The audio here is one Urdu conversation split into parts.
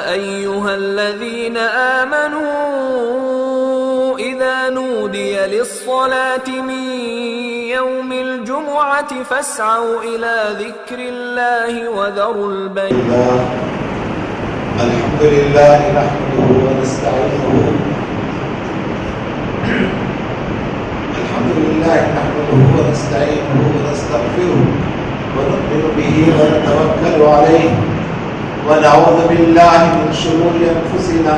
أيها الذين آمنوا إذا نودي للصلاة من يوم الجمعة فاسعوا إلى ذكر الله وذروا البيع. الحمد لله نحمده ونستعينه ونستغفره ونؤمن به ونتوكل عليه ونعوذ بالله من شرور أنفسنا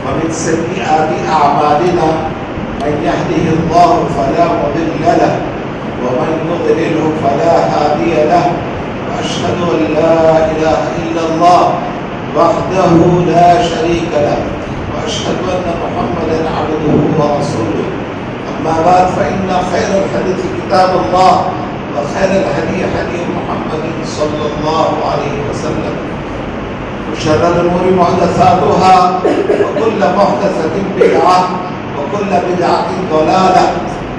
ومن سيئات أعمالنا من يهده الله فلا مضل له ومن يضلله فلا هادي له وأشهد أن لا إله إلا الله وحده لا شريك له وأشهد أن محمدا عبده ورسوله. أما بعد فإن خير الحديث كتاب الله وخير الهدي هدي محمد صلى الله عليه وسلم وشر الأمور محدثاتها وكل محدثة بدعة وكل بدعة ضلالة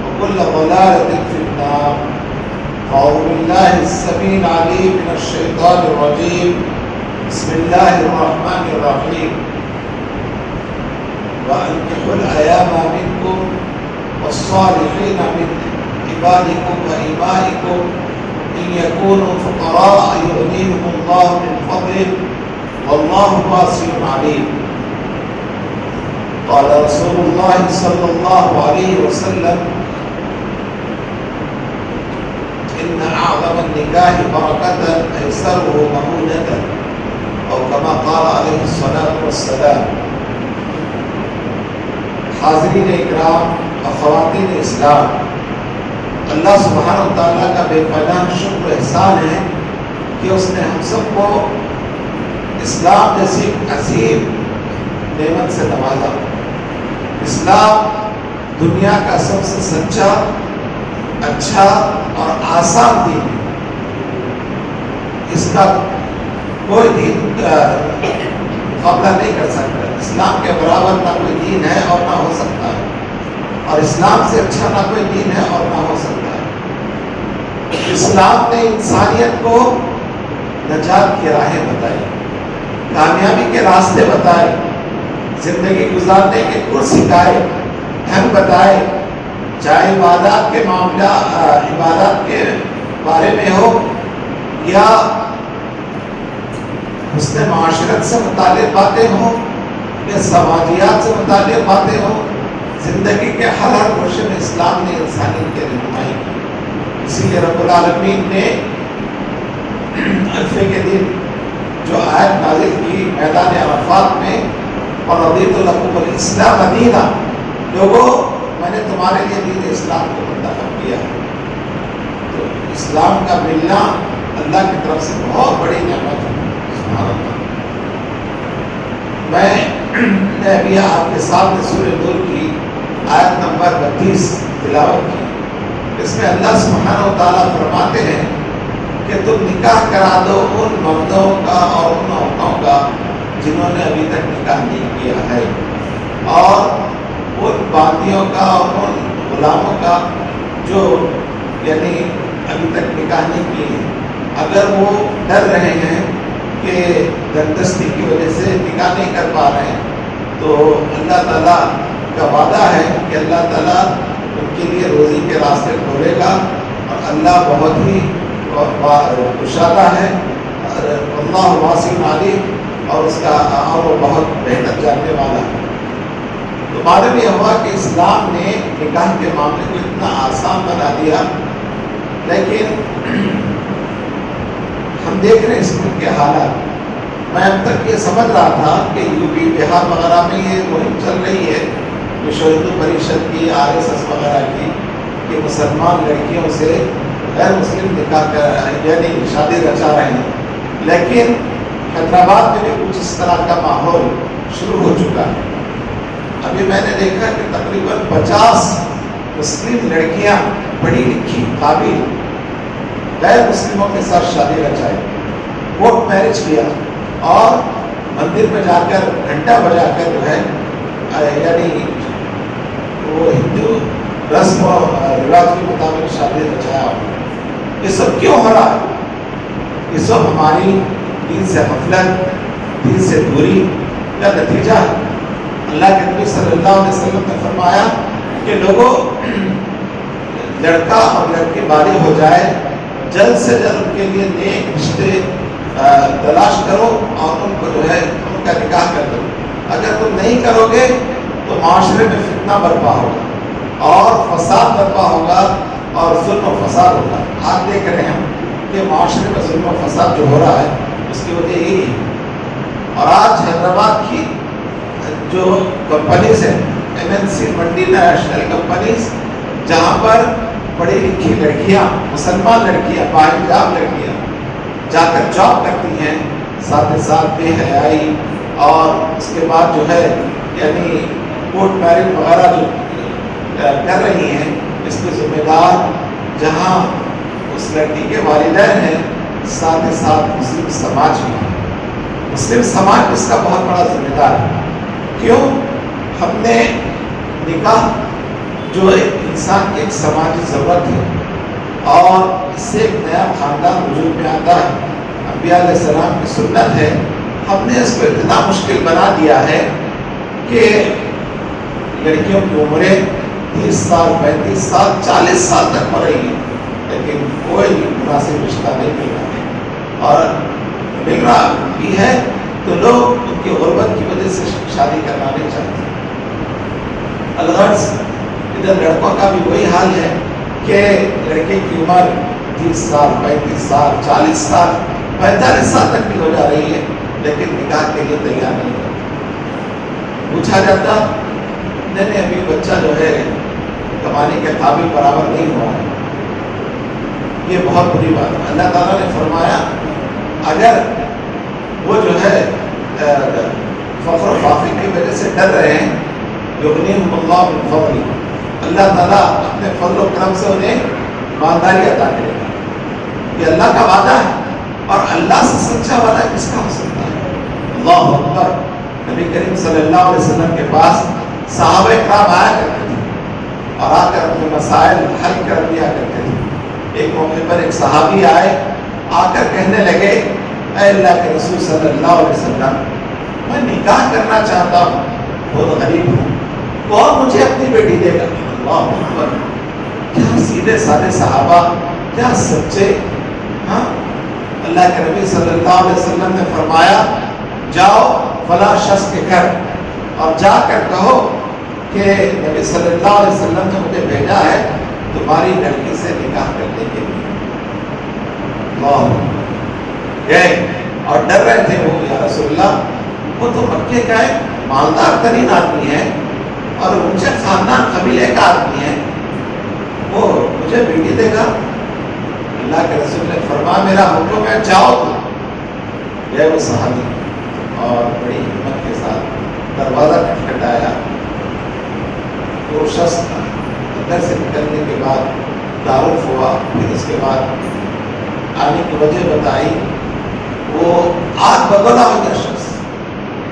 وكل ضلالة في النار. أعوذ بالله السميع العليم من الشيطان الرجيم. بسم الله الرحمن الرحيم. وأنكحوا الأيام منكم والصالحين من عبادكم وإمائكم إن يكونوا فقراء يغنيهم الله من فضله والله واسع عليم. قال رسول الله صلى الله عليه وسلم إن أعظم النكاح بركة أيسره مهونة أو كما قال عليه الصلاة والسلام. حاضرین اکرام اور خواتین اسلام، اللہ سبحانہ وتعالیٰ کا بے پناہ شکر و احسان ہے کہ اس نے ہم سب کو اسلام جیسی عظیم نعمت سے نوازا. اسلام دنیا کا سب سے سچا، اچھا اور آسان دین ہے. اس کا کوئی دین مقابلہ نہیں کر سکتا. اسلام کے برابر نہ کوئی دین ہے اور نہ ہو سکتا ہے، اور اسلام سے اچھا نہ کوئی دین ہے اور نہ ہو سکتا ہے. اسلام نے انسانیت کو نجات کی راہیں بتائی، کامیابی کے راستے بتائے، زندگی گزارنے کے کورس سکھائے، ڈھنگ بتائے، چاہے عبادات کے بارے میں ہو یا حسن معاشرت سے متعلق باتیں ہوں یا سماجیات سے متعلق باتیں ہوں. زندگی کے ہر گوشے میں اسلام نے انسانیت کی رہنمائی کی. اسی لیے رب العالمین نے عرفے کے دن جو آیت نازل کی میدان عرفات میں، وَرَضِيتُ لَكُمُ الْإِسْلَامَ دِينًا، لوگوں میں نے تمہارے لیے دین اسلام کو منتخب کیا. تو اسلام کا ملنا اللہ کی طرف سے بہت بڑی نعمت ہے. میں ابھی آپ کے سامنے سورہ نور کی آیت نمبر 32 تلاوت کی. اس میں اللہ سبحانہ وتعالیٰ فرماتے ہیں کہ تم نکاح کرا دو ان مردوں کا اور ان عورتوں کا جنہوں نے ابھی تک نکاح نہیں کیا ہے، اور ان باندیوں کا اور ان غلاموں کا جو یعنی ابھی تک نکاح نہیں کیے ہیں. اگر وہ ڈر رہے ہیں کہ درگزری کی وجہ سے نکاح نہیں کر پا رہے ہیں تو اللہ تعالیٰ کا وعدہ ہے کہ اللہ تعالیٰ ان کے لیے روزی کے راستے کھولے گا، اور اللہ بہت ہی کشادہ ہے، اللہ واسع علیم، اور اس کا اور وہ بہت بہتر جاننے والا ہے. تو معلوم یہ ہوا کہ اسلام نے نکاح کے معاملے کو اتنا آسان بنا دیا. لیکن ہم دیکھ رہے ہیں اس ملک کے حالات. میں اب تک یہ سمجھ رہا تھا کہ یو پی بہار وغیرہ میں یہ مہم چل رہی ہے وشو ہندو پریشد کی، RSS وغیرہ کی، کہ مسلمان لڑکیوں سے غیر مسلم نکاح کر یعنی شادی رچا رہے ہیں. لیکن حیدرآباد میں بھی کچھ اس طرح کا ماحول شروع ہو چکا ہے. ابھی میں نے دیکھا کہ تقریباً 50 مسلم لڑکیاں پڑھی لکھی قابل غیر مسلموں کے ساتھ شادی رچائی، کورٹ میرج کیا، اور مندر میں جا کر گھنٹہ بجا کر جو ہے یعنی وہ ہندو رسم و رواج کے مطابق شادی رچایا. یہ سب کیوں ہو رہا ہے؟ یہ سب ہماری دین سے غفلت، دین سے دوری کا نتیجہ ہے۔ اللہ کے نبی صلی اللہ علیہ وسلم نے فرمایا کہ لوگوں، لڑکا اور لڑکی بالغ ہو جائے، جلد سے جلد ان کے لیے نیک رشتے تلاش کرو اور ان کو جو ہے ان کا نکاح کر دو۔ اگر تم نہیں کرو گے تو معاشرے میں فتنہ برپا ہوگا اور فساد برپا ہوگا اور ظلم و فساد ہوگا۔ آج دیکھ رہے ہیں کہ معاشرے میں ظلم و فساد جو ہو رہا ہے اس کی وجہ یہی ہے۔ اور آج حیدرآباد کی جو کمپنیز ہیں، MNC ملٹی نیشنل کمپنیز، جہاں پر پڑھی لکھی لڑکیاں، مسلمان لڑکیاں، باحجاب لڑکیاں جا کر جاب کرتی ہیں، ساتھ ہی ساتھ بے حیائی اور اس کے بعد جو ہے یعنی کورٹ میرج وغیرہ جو کر رہی ہیں، اس کے ذمہ دار جہاں اس لڑکی کے والدین ہیں، ساتھ ہی ساتھ مسلم سماج بھی ہے۔ مسلم سماج اس کا بہت بڑا ذمہ دار ہے۔ کیوں؟ ہم نے نکاح جو ایک انسان کی ایک سماجی ضرورت ہے اور اس سے ایک نیا خاندان وجود میں آتا ہے، انبیاء علیہ السلام کی سنت ہے، ہم نے اس کو اتنا مشکل بنا دیا ہے کہ لڑکیوں کی عمریں 30 سال 35 سال 40 سال تک ہو رہی ہے، لیکن کوئی مناسب رشتہ نہیں مل رہا، اور مل رہا بھی ہے تو لوگ ان کی غربت کی وجہ سے شادی کرنا نہیں چاہتے۔ الغرض ادھر لڑکوں کا بھی وہی حال ہے کہ لڑکے کی عمر 30 سال 35 سال 40 سال 45 سال تک بھی ہو جا رہی ہے، لیکن نکاح کے لیے تیار نہیں ہوتا۔ پوچھا جاتا نہیں ابھی بچہ جو ہے کمانے کے قابل برابر نہیں ہوا ہے، یہ بہت بری بات ہے۔ اللہ تعالیٰ نے فرمایا اگر وہ جو ہے فقر و فاقے کی وجہ سے ڈر رہے ہیں، یغنیہم اللہ من فضلہ، اللہ تعالیٰ اپنے فضل و کرم سے انہیں ایمانداری عطا کرے گا۔ یہ اللہ کا وعدہ ہے، اور اللہ سے سچا وعدہ کس کا ہو سکتا ہے؟ اللہ اکبر۔ نبی کریم صلی اللہ علیہ وسلم کے پاس صحابہ کرام آیا کرتے تھے اور آ کر اپنے مسائل حل کر دیا کرتے تھے۔ ایک موقع پر ایک صحابی آئے، آ کر کہنے لگے اے اللہ کے رسول صلی اللہ علیہ وسلم، میں نکاح کرنا چاہتا ہوں، بہت غریب ہوں، کون مجھے اپنی بیٹی دے گا؟ اللہ اکبر، کیا سیدھے سادے صحابہ، کیا سچے۔ ہاں، اللہ کے نبی صلی اللہ علیہ وسلم نے فرمایا جاؤ فلاں شخص کے گھر اور جا کر کہو کہ نبی صلی اللہ علیہ وسلم نے مجھے بھیجا ہے تمہاری لڑکی سے نکاح کرنے کے لیے۔ اللہ گئے اور ڈر رہے تھے وہ، یا رسول اللہ وہ تو مکے کا ایک مالدار ترین آدمی ہے اور اونچے خاندان قبیلے کا آدمی ہے، وہ مجھے بیٹی دے گا؟ اللہ کے رسول نے فرمایا میرا حکم ہے جاؤ تو۔ گئے وہ صحابی اور بڑی ہمت کے ساتھ دروازہ کھٹکھٹایا، وہ شخص اندر سے نکلنے کے بعد تعارف ہوا، پھر اس کے بعد آنے کی وجہ بتائی، وہ آگ بگولا ہو گیا شخص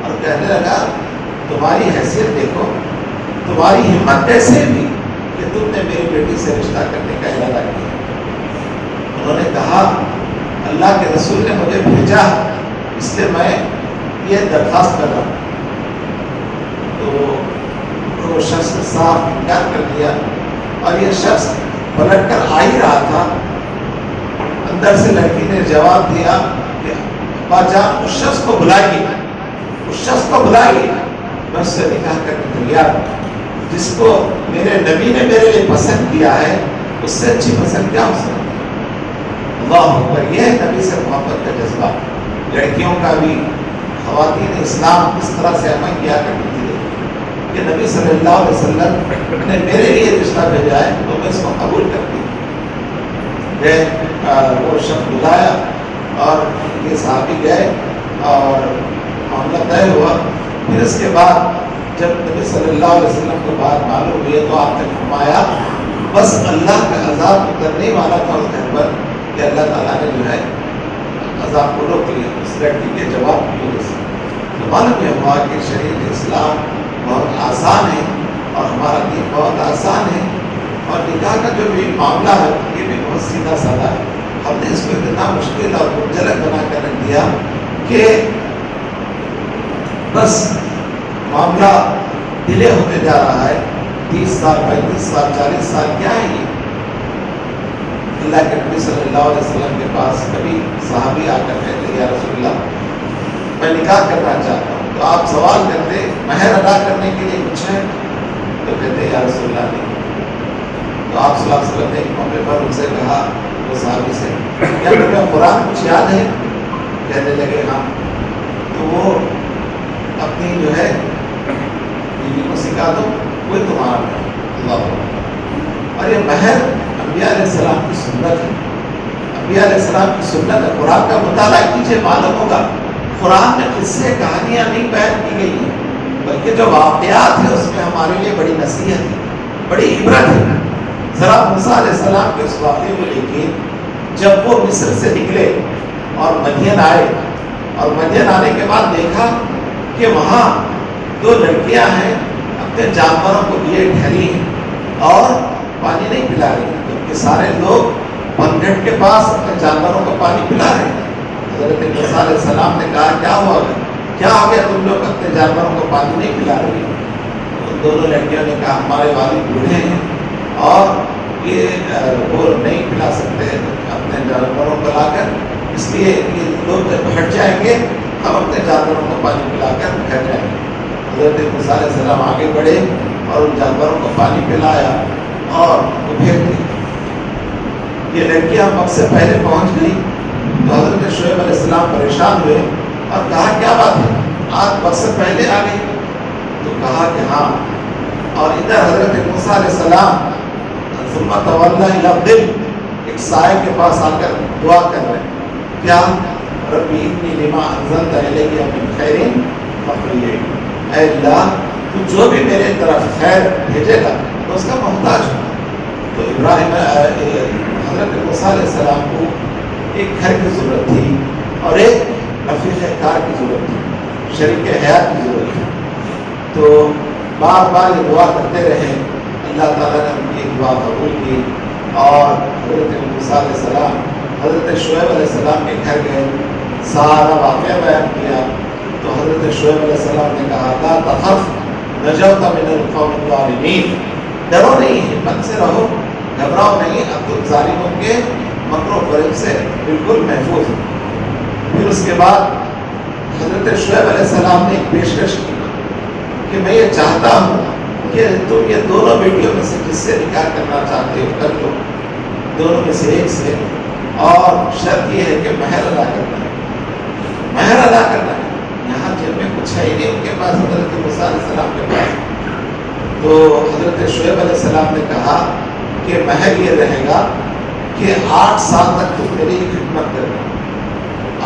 اور کہنے لگا تمہاری حیثیت دیکھو، تمہاری ہمت کیسے بھی کہ تم نے میری بیٹی سے رشتہ کرنے کا ارادہ کیا۔ انہوں نے کہا اللہ کے رسول نے مجھے بھیجا اس لیے میں یہ درخواست کر رہا ہوں۔ تو وہ شخص نے صاف انکار کر دیا، اور یہ شخص پلٹ کر آ ہی رہا تھا، اندر سے لڑکی نے جواب دیا کہ ابا جان اس شخص کو بلائیے، اس شخص کو بلائیے، میں اس سے نکاح کرنے تیار ہوں، جس کو میرے نبی نے میرے لیے پسند کیا ہے، اس سے اچھی پسند کیا ہو سکتی ہے۔ اللہ اکبر، یہ ہے نبی سے محبت کا جذبہ۔ لڑکیوں کا بھی خواتین اسلام اس طرح سے عمل کیا کرتی تھی کہ نبی صلی اللہ علیہ وسلم نے میرے لیے رشتہ بھیجا ہے تو میں اس کو قبول کرتی ہوں۔ وہ شخص بلایا اور یہ صحابی گئے اور معاملہ طے ہوا۔ پھر اس کے بعد جب نبی صلی اللہ علیہ وسلم کو بات معلوم ہوئی تو آپ نے فرمایا بس اللہ کا عذاب اترنے والا تھا اس گھر پر کہ اللہ تعالیٰ نے جو ہے عذاب کو روک لیا اس لڑکی کے جواب کی وجہ سے۔ تو معلوم یہ ہوا کہ شریعت اسلام بہت آسان ہے اور ہمارا دین بہت آسان ہے، اور نکاح کا جو بھی معاملہ ہے یہ بھی بہت سیدھا سادہ ہے۔ ہم نے اس کو اتنا مشکل اور منجلک بنا کر رکھ دیا کہ بس معاملہ ڈیلے ہوتے جا رہا ہے. 30 سال 35 سال 40 سال کیا ہے یہ؟ اللہ کے نبی صلی اللہ علیہ وسلم کے پاس کبھی صحابی آ کر کہتے یا رسول اللہ میں نکاح کرنا چاہتا ہوں. تو آپ سوال کرتے مہر ادا کرنے کے لیے کچھ ہے؟ تو کہتے یا رسول اللہ نہیں. تو آپ صلی اللہ علیہ وسلم نے ایک موقع پر ان سے کہا وہ صحابی سے کیا تمہیں قرآن کچھ یاد ہے؟ کہنے لگے ہاں. تو وہ اپنی جو ہے بیوی کو سکھا دو کوئی تمہارا نہیں. اللہ. اور یہ مہر انبیاء علیہ السلام کی سنت ہے. انبیاء علیہ السلام کی سنت ہے. قرآن کا مطالعہ کیجیے معلوم ہوگا قرآن میں قصے کہانیاں نہیں بیان کی گئی ہیں بلکہ جو واقعات ہیں اس میں ہمارے لیے بڑی نصیحت ہے, بڑی عبرت ہے. ذرا موسیٰ علیہ السلام کے اس واقعے کو دیکھیے. جب وہ مصر سے نکلے اور مدین آئے اور مدین آنے کے بعد دیکھا کہ وہاں 2 لڑکیاں ہیں اپنے جانوروں کو لیے ٹھہری ہیں اور پانی نہیں پلا رہی ہیں جبکہ سارے لوگ بنگھٹ کے پاس اپنے جانوروں کو پانی پلا رہے ہیں. حضرت موسیٰ علیہ السلام نے کہا کیا ہوا کیا ہو گیا تم لوگ اپنے جانوروں کو پانی نہیں پلا رہی ہیں؟ ان دونوں لڑکیوں نے کہا ہمارے والد بوڑھے ہیں اور یہ وہ نہیں پلا سکتے اپنے جانوروں کو لا کر, اس لیے یہ لوگ جب ہٹ جائیں گے ہم اپنے جانوروں کو پانی پلا کر گھر جائیں گے. حضرت موسیٰ علیہ السلام آگے بڑھے اور ان جانوروں کو پانی پلایا اور وہ پھینک دی. یہ لڑکیاں وقت سے پہلے پہنچ گئی تو حضرت شعیب علیہ السلام پریشان ہوئے اور کہا کیا بات ہے آج وقت سے پہلے آ گئی؟ تو کہا کہ ہاں. اور ادھر حضرت موسیٰ علیہ السلام ثم تولی الی الظل ایک سائے کے پاس آ کر دعا کر رہے ہیں کیا ربی انی لما انزلت الی من خیر فقیر. اے اللہ تو جو بھی میرے طرف خیر بھیجے گا تو اس کا محتاج ہوں. تو ابراہیم حضرت موسیٰ علیہ السلام کو ایک گھر کی ضرورت تھی اور ایک رفیق کار کی ضرورت تھی, شریک حیات کی ضرورت تھی. تو بار بار یہ دعا کرتے رہے. اللہ تعالیٰ نے ان کی دعا قبول کی اور حضرت موسیٰ علیہ السلام حضرت شعیب علیہ السلام کے گھر گئے, سارا واقعہ بیان کیا. تو حضرت شعیب علیہ السلام نے کہا لا تخف نجوت من القوم الظالمین. ڈرو نہیں, ہمت سے رہو, گھبراؤ نہیں, اب تم ظالموں کے مکر و فریب سے بالکل محفوظ ہو. پھر اس کے بعد حضرت شعیب علیہ السلام نے ایک پیشکش کی کہ میں یہ چاہتا ہوں کہ تم یہ دونوں بیٹیوں میں سے جس سے نکاح کرنا چاہتے ہو کر لو, دونوں میں سے ایک سے, اور شرط یہ ہے کہ مہر ادا کرنا ہے. مہر ادا کرنا ہے. یہاں جن میں کچھ ہے ہی نہیں ان کے پاس, حضرت موسیٰ علیہ السلام کے پاس. تو حضرت شعیب علیہ السلام نے کہا کہ مہر یہ رہے گا کہ 8 سال تک تم میری خدمت کرنا,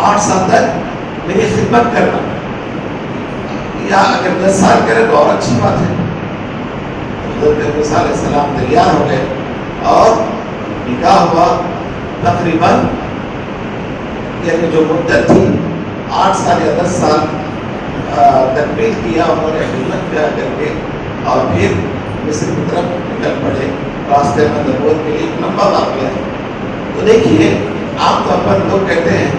8 سال تک میری خدمت کرنا, یا اگر 10 سال کرے تو اور اچھی بات ہے. حضرت موسیٰ علیہ السلام تیار ہو گئے اور نکاح ہوا. تقریباً یعنی جو مدت تھی 8 سال یا 10 سال تکمیل کیا انہوں نے خدمت کیا کر کے, اور پھر مصر کی طرف نکل پڑے. راستے میں نبوت کے لیے لمبا واقعہ ہے. تو دیکھیے عام طور پر لوگ کہتے ہیں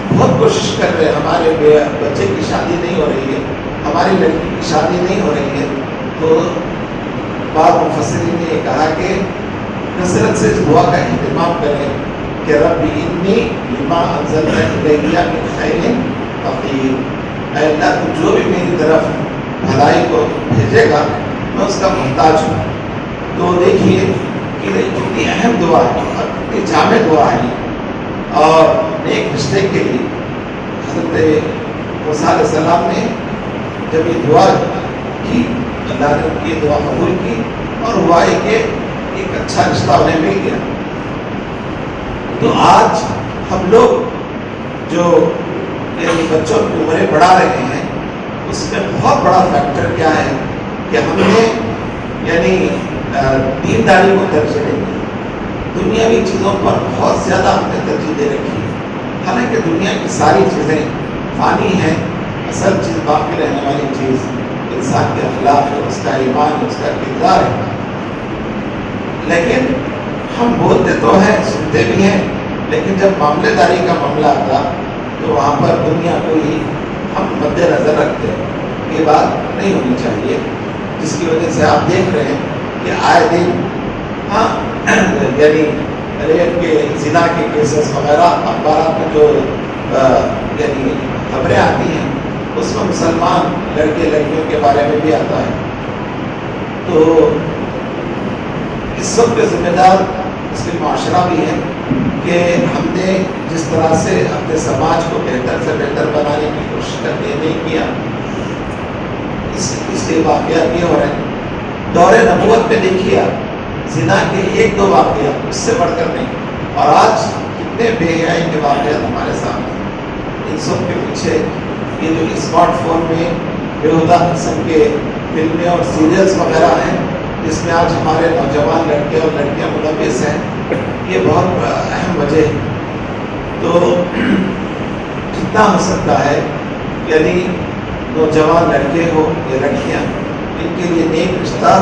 بہت کوشش کر رہے ہیں, ہمارے بچے کی شادی نہیں ہو رہی ہے, ہماری لڑکی کی شادی نہیں ہو رہی ہے. تو بعض مفسرین نے یہ کہا کہ کثرت سے اس دعا کا اہتمام کریں کہ ربی انی لما انزلت الی من خیر فقیر. اے اللہ تو جو بھی میری طرف بھلائی کو بھیجے گا میں اس کا محتاج ہوں. تو دیکھیے کہ کتنی اہم دعا ہے اور کتنی جامع دعا ہے, اور نیک رشتے کے لیے. حضرت موسیٰ علیہ السلام نے جب یہ دعا کی اللہ نے ان کی دعا قبول کی اور ہوا ہے کہ ایک اچھا رشتہ انہیں مل گیا. تو آج ہم لوگ جو یعنی بچوں کی عمریں بڑھا رہے ہیں اس میں بہت بڑا فیکٹر کیا ہے کہ ہم نے یعنی دینداری کو ترجیح دے دی. دنیاوی چیزوں پر بہت زیادہ ہم نے ترجیح دے رکھی ہے. حالانکہ دنیا کی ساری چیزیں فانی ہیں, اصل چیز باقی رہنے والی چیز انسان کے اخلاق ہے, اس کا ایمان ہے, اس کا کردار ہے. لیکن ہم بولتے تو ہیں, سنتے بھی ہیں, لیکن جب معاملے داری کا معاملہ آتا تو وہاں پر دنیا کو ہی ہم مد نظر رکھتے ہیں. یہ بات نہیں ہونی چاہیے، جس کی وجہ سے آپ دیکھ رہے ہیں کہ آئے دن یعنی ریپ کے، زنا کے کیسز وغیرہ اخبارات میں جو یعنی خبریں آتی ہیں اس میں مسلمان لڑکے لڑکیوں کے بارے میں بھی آتا ہے. تو اس سب کے ذمہ دار مسلم معاشرہ بھی ہے کہ ہم نے جس طرح سے اپنے سماج کو بہتر سے بہتر بنانے کی کوشش کرتے ہیں نہیں کیا. اس لیے واقعات یہ ہو رہے ہیں. دور نبوت میں دیکھیے زنا کے 1-2 واقعات، اس سے بڑھ کر نہیں. اور آج کتنے بے حیائی کے واقعات ہمارے سامنے. ان سب کے پیچھے یہ جو اسمارٹ فون میں بےہودہ قسم کے فلمیں اور سیریلز وغیرہ ہیں، جس میں آج ہمارے نوجوان لڑکے اور لڑکیاں ملوث ہیں، یہ بہت اہم وجہ ہے. تو جتنا ہو سکتا ہے یعنی نوجوان لڑکے ہو یا لڑکیاں، ان کے لیے نیک رشتہ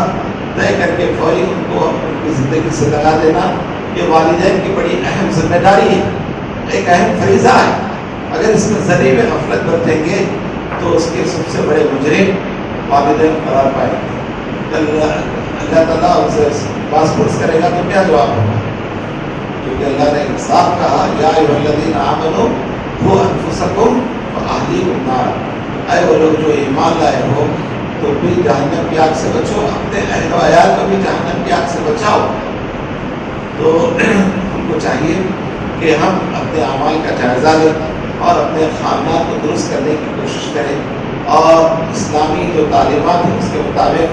طے کر کے فوری ان کو ان کی زندگی سے لگا دینا، یہ والدین کی بڑی اہم ذمہ داری ہے، ایک اہم فریضہ ہے. اگر اس میں ذریعے میں غفلت برتیں گے تو اس کے سب سے بڑے مجرم والدین قرار پائیں گے. اللہ تعالیٰ ان سے باز پرس کرے گا تو کیا جواب ہوگا؟ کیونکہ اللہ نے صاف کہا یا ایھا الذین آمنوا قوا انفسکم واہلیکم نارا، اے وہ لوگ جو ایمان لائے ہو تو بھی جہنم کی آگ سے بچو، اپنے اہل و عیال کو بھی جہنم کی آگ سے بچاؤ. تو ہم کو چاہیے کہ ہم اپنے اعمال کا جائزہ لیں اور اپنے خاندان کو درست کرنے کی کوشش کریں اور اسلامی جو تعلیمات ہیں اس کے مطابق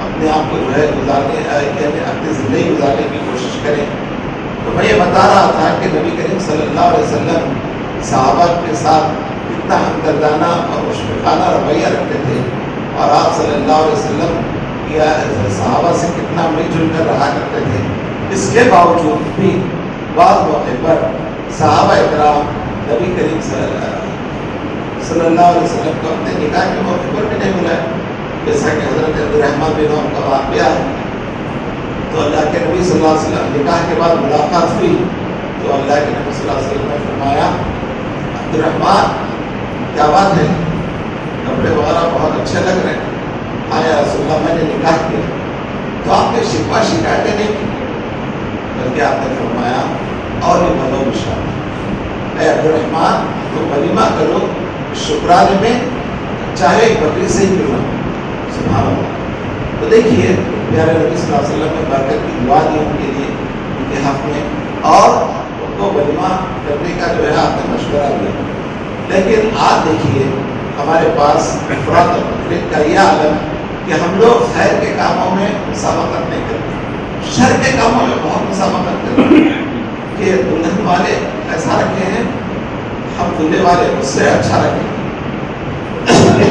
اپنے آپ کو جو ہے گزارنے یعنی اپنی زندگی گزارنے کی کوشش کریں. تو میں یہ بتا رہا تھا کہ نبی کریم صلی اللہ علیہ وسلم صحابہ کے ساتھ کتنا ہمدردانہ اور مشفقانہ رویہ رکھتے تھے، اور آپ صلی اللہ علیہ وسلم یا صحابہ سے کتنا مل جل کر رہا کرتے تھے. اس کے باوجود بھی بعض موقع پر صحابہ اکرام نبی کریم صلی اللہ علیہ وسلم کو اپنے نکاح کے موقع پر بھی نہیں بلائے، جیسا کہ حضرت عبدالرحمن بن عوف کا واقعہ ہے. تو اللہ کے نبی صلی اللہ علیہ وسلم نکاح کے بعد ملاقات ہوئی تو اللہ کے نبی صلی اللہ علیہ وسلم نے فرمایا عبدالرحمن کیا بات ہے، کپڑے وغیرہ بہت اچھے لگ رہے ہیں. ہاں یا رسول اللہ میں نے نکاح کیا. تو آپ نے شکوہ شکایتیں نہیں کی، بلکہ آپ نے فرمایا اور یہ بلو بشارت، اے عبدالرحمن تم ولیمہ کرو شکرانے میں، چاہے ایک بکری سے ہی کیوں نہ. سبحان اللہ. تو دیکھیے پیارے نبی صلی اللہ علیہ وسلم نے برکت کی دعا دی ان کے لیے، ان کے حق میں، اور ان کو ولیمہ کرنے کا جو ہے آپ نے مشورہ دیا. لیکن آج دیکھیے ہمارے پاس افراد اور تفریق کا یہ عالم کہ ہم لوگ خیر کے کاموں میں مسابقت نہیں کرتے، شر کے کاموں میں بہت مسابقت کرتے ہیں کہ دلہن والے ایسا رکھے ہیں، ہم دلہے والے اس سے اچھا رکھیں گے،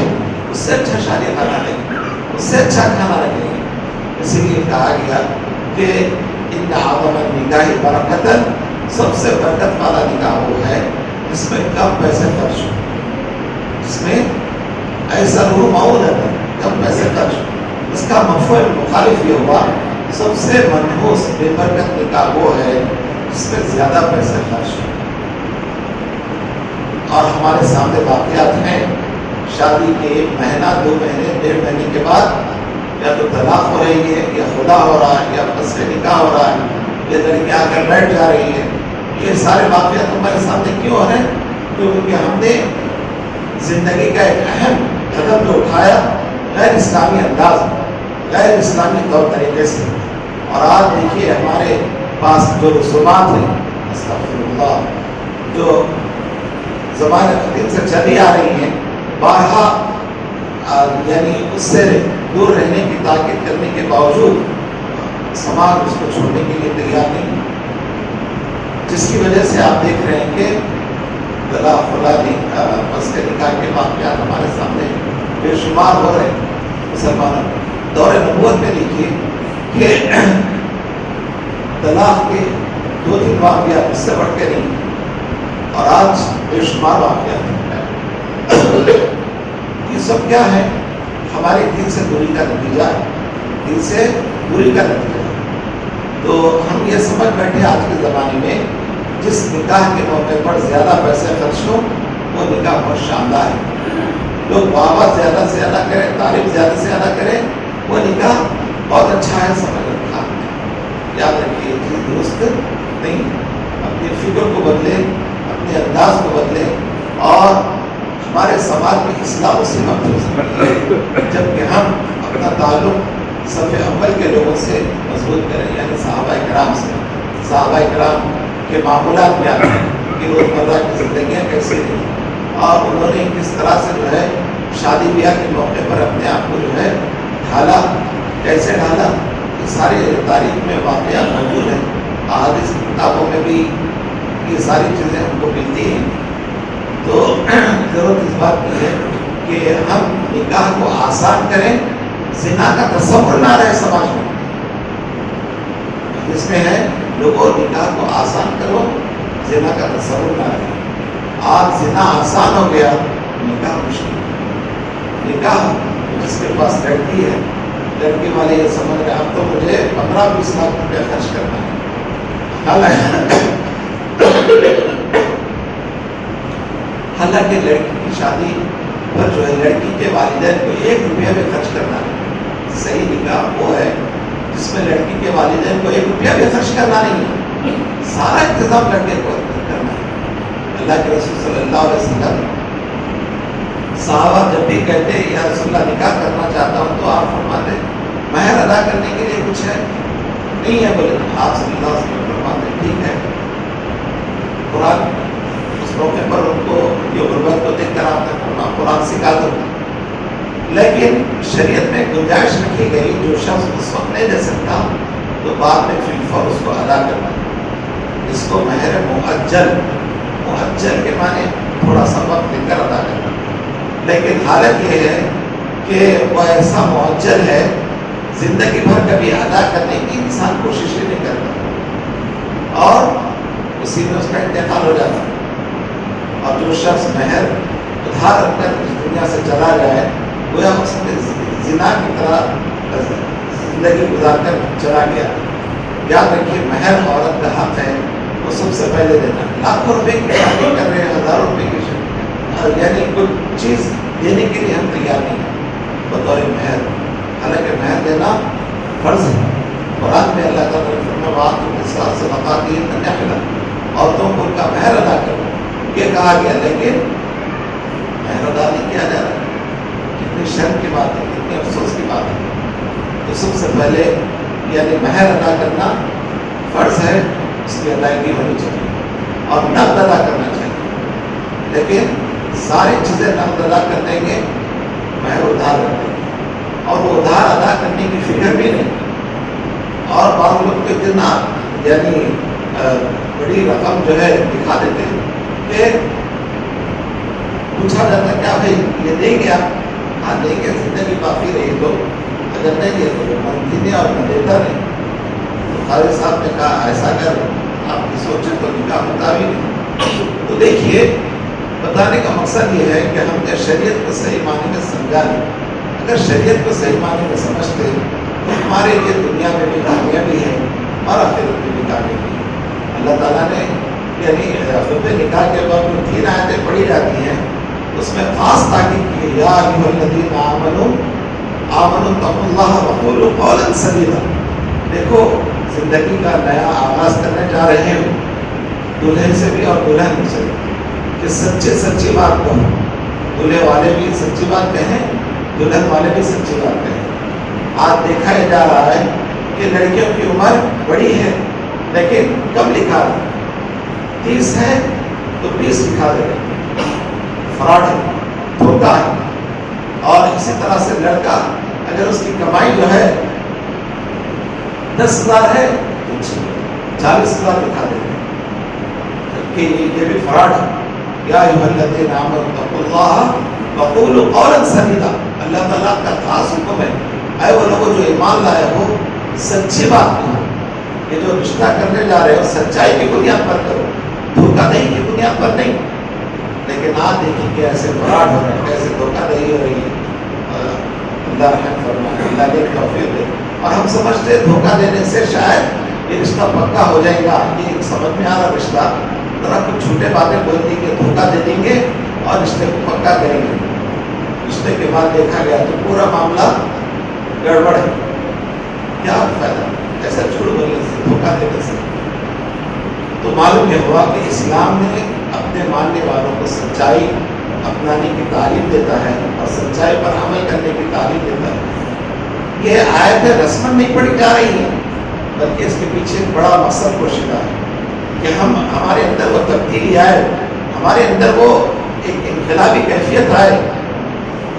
اس سے اچھا شادی خانہ رکھیں گے، اس سے اچھا کھانا رکھیں گے. اسی لیے کہا گیا کہ ان اعظم النکاح برکتاً، سب سے برکت والا نکاح وہ ہے جس میں کم پیسے خرچ ہو، جس میں ایسا روح معول ہے کم پیسے خرچ ہو. اس کا مفہوم مخالف یہ ہوا سب سے منحوس بے برکت نکاح وہ ہے جس میں زیادہ پیسے خرچ ہو. اور ہمارے سامنے واقعات ہیں، شادی کے 1 مہینہ 2 مہینے 1.5 مہینے کے بعد یا تو طلاق ہو رہی ہے یا خدا ہو رہا ہے یا فسخ نکاح ہو رہا ہے یا لڑکی آ کر بیٹھ جا رہی ہے. یہ سارے واقعات ہمارے سامنے کیوں ہیں؟ کیونکہ ہم نے زندگی کا ایک اہم قدم جو اٹھایا غیر اسلامی انداز، غیر اسلامی طور طریقے سے. اور آج دیکھیے ہمارے پاس جو رسومات ہیں استغفر اللہ، جو زمانے قدیم سے چلی آ رہی ہیں، بارہا یعنی اس سے دور رہنے کی تاکید کرنے کے باوجود سماج اس کو چھوڑنے کے لیے تیار نہیں، جس کی وجہ سے آپ دیکھ رہے ہیں کہ طلاق فلانی بس کے نکاح کے واقعات ہمارے سامنے بے شمار ہو رہے ہیں مسلمانوں. دور نبوت میں دیکھیے کہ طلاق کے 2-3 واقعات اس سے بڑھ کے نہیں، اور آج بے شمار واقعات ہیں. یہ سب کیا ہے؟ ہمارے دین سے دوری کا نتیجہ ہے، دین سے دوری کا نتیجہ ہے. تو ہم یہ سمجھ بیٹھے آج کے زمانے میں جس نکاح کے موقع پر زیادہ پیسے خرچ ہو وہ نکاح بہت شاندار ہے. لوگ واہ زیادہ سے زیادہ کریں, تعریف زیادہ سے زیادہ کریں, وہ نکاح بہت اچھا ہے سمجھ رکھا. یاد رکھیے یہ چیز درست نہیں. اپنی فکر کو بدلے, اپنے انداز کو بدلے, اور ہمارے سماج میں اصلاح اسی وقت ہو سکتی ہے جبکہ ہم اپنا تعلق صف اول کے لوگوں سے مضبوط کریں, یعنی صحابہ کرام سے. صحابہ کرام کے معمولات کیا ہیں, کہ روزمرہ کی زندگیاں کیسے رہیں, اور انہوں نے کس طرح سے جو ہے شادی بیاہ کے موقع پر اپنے آپ کو جو ہے ڈھالا, کیسے ڈھالا, یہ ساری تاریخ میں واقعات موجود ہیں. احادیث کی کتابوں میں بھی یہ ساری چیزیں ہم کو ملتی ہیں. تو ضرورت اس بات کی ہے کہ ہم نکاح کو آسان کریں, زنا کا تصور نہ رہے سماج میں. اس میں ہے لوگوں نکاح کو آسان کرو, زنا کا تصور نہ رہے. آج زنا آسان ہو گیا, نکاح مشکل. نکاح جس کے پاس لڑکی ہے, لڑکی والے یہ سمجھ رہے اب تو مجھے 15-20 لاکھ روپیہ خرچ کرنا ہے. حالانکہ لڑکی کی شادی پر جو ہے لڑکی کے والدین کو 1 روپیہ بھی خرچ کرنا ہے. صحیح نکاح وہ ہے جس میں لڑکی کے والدین کو 1 روپیہ بھی خرچ کرنا نہیں ہے, سارا انتظام لڑکے کو کرنا ہے. اللہ کے رسول صلی اللہ علیہ وسلم صحابہ جب بھی کہتے ہیں یا رسول اللہ نکاح کرنا چاہتا ہوں, تو آپ فرماتے مہر ادا کرنے کے لیے کچھ ہے نہیں ہے. بولے آپ صلی اللہ علیہ وسلم فرماتے ٹھیک ہے. قرآن اس موقع پر ان کو یہ غربت کو دیکھ کر آپ نے قرآن سکھا دو, لیکن شریعت میں گنجائش رکھی گئی جو شخص اس وقت نہیں دے سکتا تو بعد میں فی الفور اس کو ادا کرنا. اس کو مہر مؤجل, مؤجل کے معنی تھوڑا سا وقت لے کر ادا کرنا. لیکن حالت یہ ہے کہ وہ ایسا مؤجل ہے زندگی بھر کبھی ادا کرنے کی انسان کوشش ہی نہیں کرتا, اور اسی میں اس کا انتقال ہو جاتا. اور جو شخص مہر ادھار رکھ کر اس دنیا سے چلا جائے, گویا اس نے زنا کی طرح زندگی گزار کر چلا گیا. یاد رکھیے مہر عورت کا حق ہے, وہ سب سے پہلے دینا. لاکھوں روپے کی شادی کر رہے ہیں, ہزاروں روپے کی شادی, یعنی کوئی چیز دینے کے لیے ہم تیار نہیں ہیں بطور مہر. حالانکہ مہر دینا فرض ہے. قرآن میں اللہ تعالیٰ نے فرمایا وآتوا النساء صدقاتهن نحلۃ, عورتوں کو ان کا مہر ادا کرو, یہ کہا گیا. لیکن مہر ادا نہیں کیا جا رہا. کتنی شرم کی بات ہے, کتنی افسوس کی بات ہے. تو سب سے پہلے یعنی مہر ادا کرنا فرض ہے, اس کی ادائیگی ہونی چاہیے, اور نقد ادا کرنا چاہیے. لیکن ساری چیزیں نقد ادا کر دیں گے, مہر ادھار کر دیں گے, اور وہ ادھار ادا کرنے کی فکر بھی نہیں. اور بعض لوگ کو اتنا یعنی بڑی رقم جو ہے دکھا دیتے ہیں کہ پوچھا جاتا ہے کیا بھائی یہ دیں گے آپ؟ ہاں دیں گے, زندگی باقی رہی تو, اگر نہیں ہے تو منفی اور نہ دیتا نہیں. تو خالد صاحب نے کہا ایسا اگر آپ کی سوچیں تو نکاح ہوتا بھی نہیں. تو دیکھیے بتانے کا مقصد یہ ہے کہ ہم نے شریعت کو صحیح معنی میں سمجھا نہیں. اگر شریعت کو صحیح معنی میں سمجھتے تو ہمارے لیے دنیا میں بھی کامیابی ہے اور آخرت میں بھی کامیابی ہے. اللہ تعالیٰ نے یعنی خطبہ نکاح کے بعد جو 3 آیتیں پڑھی جاتی ہیں اس میں خاص تاکید کی یا ایھا الذین آمنوا اتقوا اللہ وقولوا قولا سدیدا. دیکھو زندگی کا نیا آغاز کرنے جا رہے ہیں, دلہن سے بھی اور دلہن سے بھی, کہ سچی بات کہو. دلہے والے بھی سچی بات کہیں, دلہن والے بھی سچی بات کہیں. آج دیکھا یہ جا رہا ہے کہ لڑکیوں کی عمر بڑی ہے لیکن کم لکھا ہے, 30 ہے تو 20 لکھا دے گا. فراڈ ہے, دھوکہ ہے. اور اسی طرح سے لڑکا اگر اس کی کمائی جو ہے 10,000 ہے تو 40,000 لکھا دے گا, کہ یہ بھی فراڈ ہے. یا ایھا الذین آمنوا اتقوا اللہ وقولوا قولا سدیدا. اللہ تعالیٰ کا خاص حکم ہے, اے وہ لوگوں جو ایمان لائے ہو سچی بات کہو. یہ جو رشتہ کرنے جا رہے ہو سچائی کی بنیاد پر کرو, دھوکہ دہی کی بنیاد پر نہیں. لیکن آج دیکھیں کہ ایسے فراڈ ہو رہے ہیں, ایسے دھوکہ دہی ہو رہی ہے. اللہ رحم فرمائے, اللہ نے توفیق دے. اور ہم سمجھتے ہیں دھوکہ دینے سے شاید یہ رشتہ پکا ہو جائے گا. یہ سمجھ میں آ رہا رشتہ ذرا کچھ چھوٹے باتیں بول دی کہ دھوکہ دے دیں گے اور رشتے کو پکا کریں گے. رشتے کے بعد دیکھا گیا تو پورا معاملہ گڑبڑ ہے. کیا فائدہ ایسا جھوٹ بولنے سے, دھوکہ دینے سے؟ تو معلوم یہ ہوا کہ اسلام نے اپنے ماننے والوں کو سچائی اپنانے کی تعلیم دیتا ہے اور سچائی پر عمل کرنے کی تعلیم دیتا ہے. یہ آیت رسماً نہیں پڑھی جا رہی ہے, بلکہ اس کے پیچھے ایک بڑا مقصد پوشیدہ ہے کہ ہمارے اندر وہ تبدیلی آئے, ہمارے اندر وہ ایک انقلابی کیفیت آئے.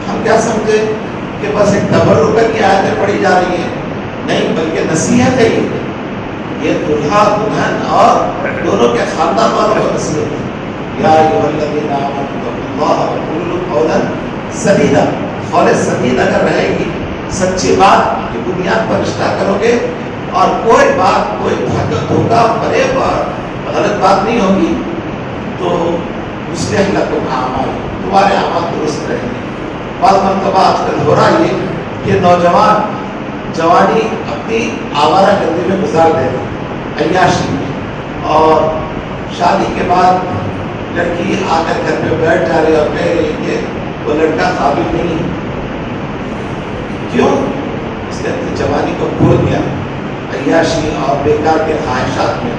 ہم کیا سمجھے کہ بس ایک تبرک کی آیتیں پڑھی جا رہی ہیں؟ نہیں, بلکہ نصیحت ہے. یہ دلہا دلہن اور دونوں کے خاندان والوں کو نصیحت ہے. یا ایھا الذین آمنوا اتقوا اللہ وقولوا قولا سدیدا. قول سدید اگر رہے گی, سچی بات کی بنیاد پر رشتہ کرو گے اور کوئی بات, کوئی دھوکہ فریب اور غلط بات نہیں ہوگی, تو یصلح لکم اعمالکم, تمہارے اعمال درست رہیں گے. بعض مرتبہ آج کل ہو رہا یہ کہ نوجوان جوانی اپنی آوارہ گردی میں گزار دے رہے ہیں, عیاشی میں, اور شادی کے بعد لڑکی آ کر گھر پہ بیٹھ جا رہی اور کہہ رہی کہ وہ لڑکا قابل نہیں. کیوں؟ اس نے اپنی جوانی کو کھو دیا عیاشی اور بیکار کے خواہشات میں.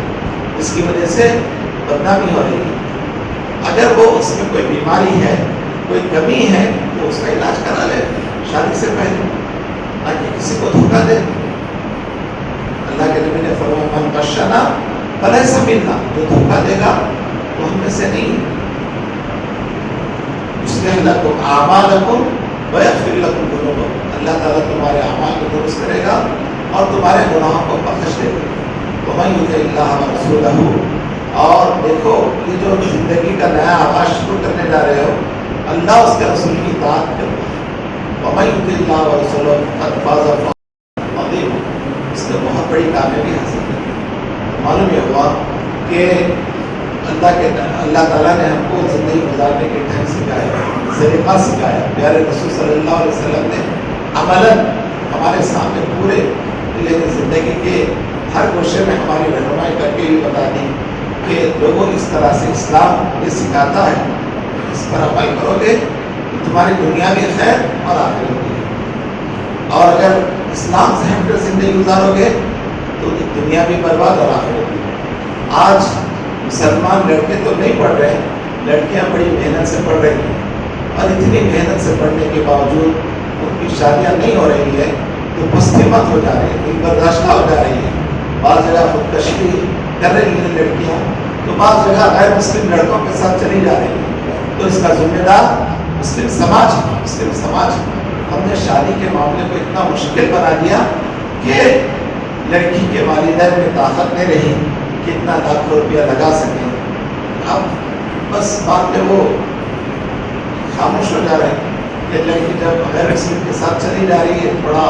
اس کی وجہ سے بدنامی ہو رہی ہے. اگر وہ اس میں کوئی بیماری ہے, کوئی کمی ہے, تو اس کا علاج کرا لے شادی سے پہلے, تاکہ کسی کو دھوکہ دے. اللہ کے نبی نے فرمایا من غشنا فلیس منا, جو دھوکہ دے گا وہ ہم میں سے نہیں. یصلح لکم اعمالکم ویغفر لکم ذنوبکم, اللہ تعالیٰ تمہارے اعمال کو درست کرے گا اور تمہارے گناہوں کو بخش دے گا. ومن یطع اللہ ورسولہ, اور دیکھو یہ جو زندگی کا نیا آغاز شروع کرنے جا رہے ہو, اللہ اس کے رسول کی اطاعت کرو. ومن یطع اللہ ورسولہ فقد فاز فوزا عظیما, اس نے بہت بڑی کامیابی حاصل کی. معلوم یہ ہوا کہ اللہ تعالیٰ نے ہم کو زندگی گزارنے کے ڈھنگ سکھایا, طریقہ سکھایا. پیارے رسول صلی اللہ علیہ وسلم نے عملاً ہمارے سامنے پورے زندگی کے ہر گوشے میں ہماری رہنمائی کر کے بھی بتا دی کہ لوگوں اس طرح سے اسلام یہ سکھاتا ہے, اس پر عمل کرو گے تو تمہاری دنیا بھی خیر اور آخرت بھی. اور اگر اسلام سے ہٹ کر زندگی گزارو گے تو دنیا بھی برباد اور آخرت بھی. آج مسلمان لڑکے تو نہیں پڑھ رہے, لڑکیاں بڑی محنت سے پڑھ رہی ہیں, اور اتنی محنت سے پڑھنے کے باوجود ان کی شادیاں نہیں ہو رہی ہے تو پستی مت ہو جا رہی ہے, دل برداشتہ ہو جا رہی ہے. بعض جگہ خودکشی کر رہی ہیں لڑکیاں, تو بعض جگہ غیر مسلم لڑکوں کے ساتھ چلی جا رہی ہیں. تو اس کا ذمہ دار مسلم سماج. ہم نے شادی کے معاملے کو اتنا مشکل بنا دیا کہ لڑکی کے والدین میں طاقت نہیں رہی کہ اتنا لاکھ روپیہ لگا سکیں. اب بس بات میں وہ خاموش ہو جا رہے ہیں کہ لڑکی جب غیر مسلم کے ساتھ چلی جا رہی ہے, تھوڑا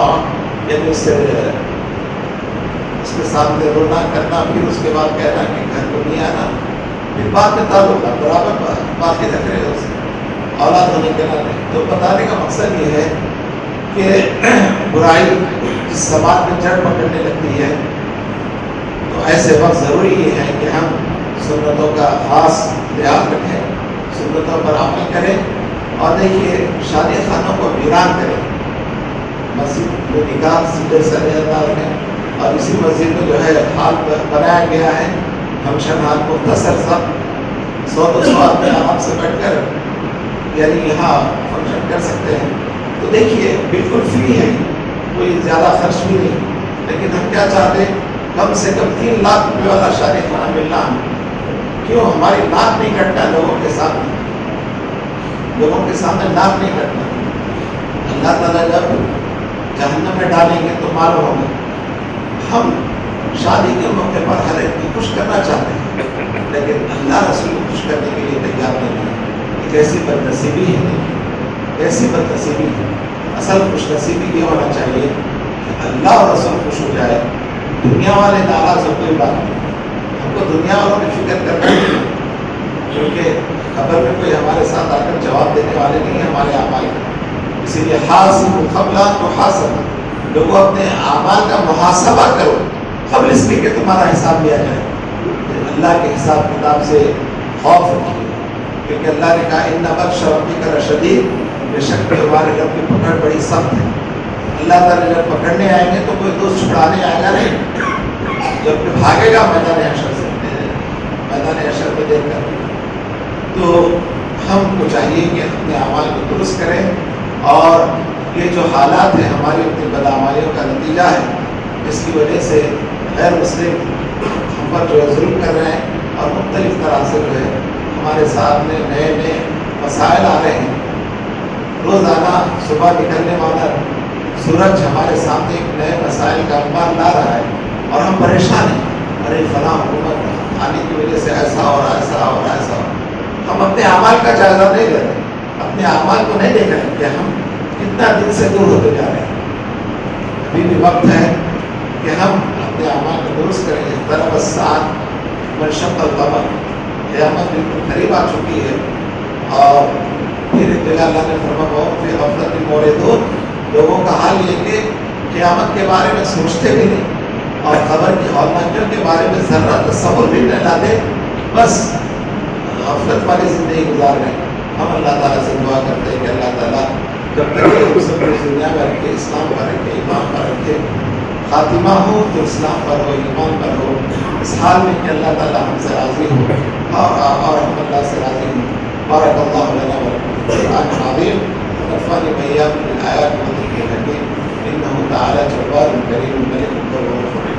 یعنی اس کے سامنے رونا کرنا, پھر اس کے بعد کہنا کہ گھر کو نہیں آنا, پھر بعد میں تعلق برابر باتیں رکھ رہے ہیں, اسے اولاد ہونے کے ناطے. تو بتانے کا مقصد یہ ہے کہ برائی جس سماج میں جڑ پکڑنے لگتی ہے, تو ایسے وقت ضروری یہ ہے کہ ہم سنتوں کا خاص لحاظ رکھیں, سنتوں پر عمل کریں. اور دیکھیے شادی خانوں کو ویران کریں. مسجد میں نکاح سیدھے سر انداز میں, اور اسی مسجد میں جو ہے ہال بنایا گیا ہے, فنکشن ہال مختصر سا 100-200 آدمی آرام سے بیٹھ کر یعنی یہاں فنکشن کر سکتے ہیں. تو دیکھیے بالکل فری ہے, کوئی زیادہ خرچ بھی نہیں. لیکن ہم کیا چاہتے ہیں, کم سے کم 3 لاکھ روپے والا شادی خانہ ملنا. کیوں ہماری ناک نہیں کٹنا لوگوں کے سامنے ناک نہیں کٹنا. اللہ تعالیٰ جب جہنم میں ڈالیں گے تو معلوم ہوگا. ہم شادی کے موقع پر ہر ایک کو خوش کرنا چاہتے ہیں, لیکن اللہ رسول کو خوش کرنے کے لیے تیار نہیں ہے. ایک ایسی بدنصیبی ہے, ایسی بدنصیبی ہے. اصل خوش نصیبی یہ ہونا چاہیے کہ اللہ اور رسول خوش ہو جائے, دنیا والے ناراض ہو کوئی بات نہیں. ہم کو دنیا والوں کی فکر کرنا نہیں, کیونکہ خبر میں کوئی ہمارے ساتھ آ کر جواب دینے والے نہیں ہیں ہمارے اعمال کا. اسی لیے حاسب قبل ان تحاسب, لوگوں اپنے اعمال کا محاسبہ کرو قبل اس لیے کہ تمہارا حساب لیا جائے. اللہ کے حساب کتاب سے خوف رکھیے, کیونکہ اللہ نے کہا ان بطش ربک لشدید، بے شک تمہارے رب کی پکڑ بڑی سخت ہے۔ اللہ تعالیٰ جب پکڑنے آئیں گے تو کوئی دوست چھڑانے آئے گا نہیں، جب کہ بھاگے گا میدان حشر سے، میدان حشر میں دیکھ کر۔ تو ہم کو چاہیے کہ اپنے اعمال کو درست کریں، اور یہ جو حالات ہیں ہماری اپنی بدعمالیوں کا نتیجہ ہے، اس کی وجہ سے غیر مسلم ہم پر جو ہے ظلم کر رہے ہیں، اور مختلف طرح سے جو ہے ہمارے سامنے نئے نئے مسائل آ رہے ہیں۔ روزانہ صبح نکلنے والا سورج ہمارے سامنے ایک نئے مسائل کا انبار لا رہا ہے، اور ہم پریشان ہیں، ارے فلاں حکومت آنے کی وجہ سے ایسا اور ایسا اور ایسا۔ ہم اپنے اعمال کا جائزہ نہیں لیتے، اپنے اعمال کو نہیں دیکھ رہے کہ ہم کتنا دن سے دور ہوتے جا رہے ہیں۔ ابھی بھی وقت ہے کہ ہم اپنے اعمال کو درست کریں۔ اقترب الساعۃ وانشق القمر، قیامت بالکل قریب آ چکی ہے، اور پھر اللہ نے فرمایا فی غفلۃ موردون، لوگوں کا حال یہ کہ قیامت کے بارے میں سوچتے بھی نہیں، اور قبر کی ہولناکیوں کے بارے میں ذرہ تصور بھی نہیں لاتے، بس غفلت والی زندگی گزار رہے ہیں۔ ہم اللہ تعالیٰ سے دعا کرتے ہیں کہ اللہ تعالیٰ جب تک یہ سب دنیا میں رکھے، اسلام پر رکھے، ایمان پر رکھے، خاتمہ ہو تو اسلام پر ہو، ایمان پر ہو، اس حال میں کہ اللہ تعالیٰ ہم سے راضی ہو، اور ہم اللہ سے راضی ہوں۔ بارک اللہ لنا ولکم فی القرآن العظیم، ونفعني وإياكم بالآيات والذكر الحكيم، إنه تعالى جبار كريم ملك الرحمن